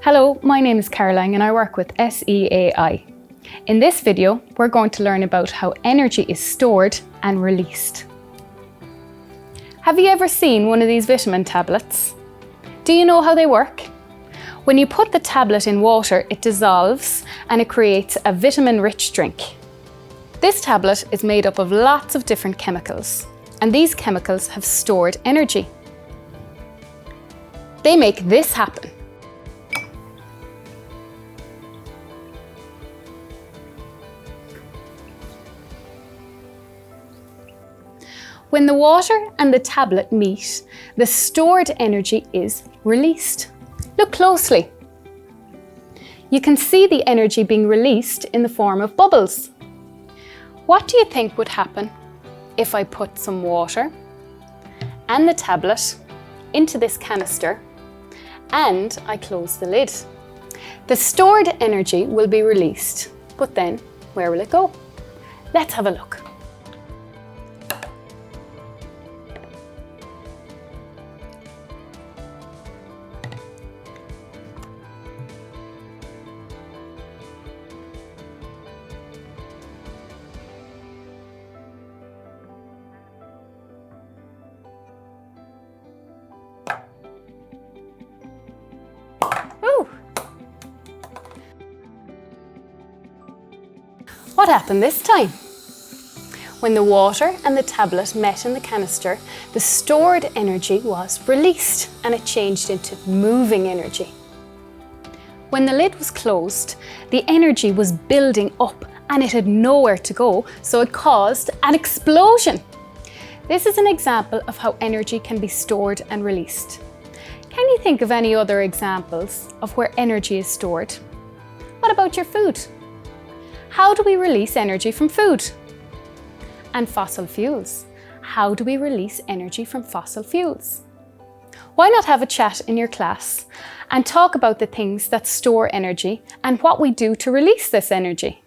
Hello, my name is Caroline and I work with SEAI. In this video, we're going to learn about how energy is stored and released. Have you ever seen one of these vitamin tablets? Do you know how they work? When you put the tablet in water, it dissolves and it creates a vitamin-rich drink. This tablet is made up of lots of different chemicals, and these chemicals have stored energy. They make this happen. When the water and the tablet meet, the stored energy is released. Look closely. You can see the energy being released in the form of bubbles. What do you think would happen if I put some water and the tablet into this canister and I close the lid? The stored energy will be released, but then where will it go? Let's have a look. What happened this time? When the water and the tablet met in the canister, the stored energy was released and it changed into moving energy. When the lid was closed, the energy was building up and it had nowhere to go, so it caused an explosion. This is an example of how energy can be stored and released. Can you think of any other examples of where energy is stored? What about your food? How do we release energy from food? And fossil fuels. How do we release energy from fossil fuels? Why not have a chat in your class and talk about the things that store energy and what we do to release this energy?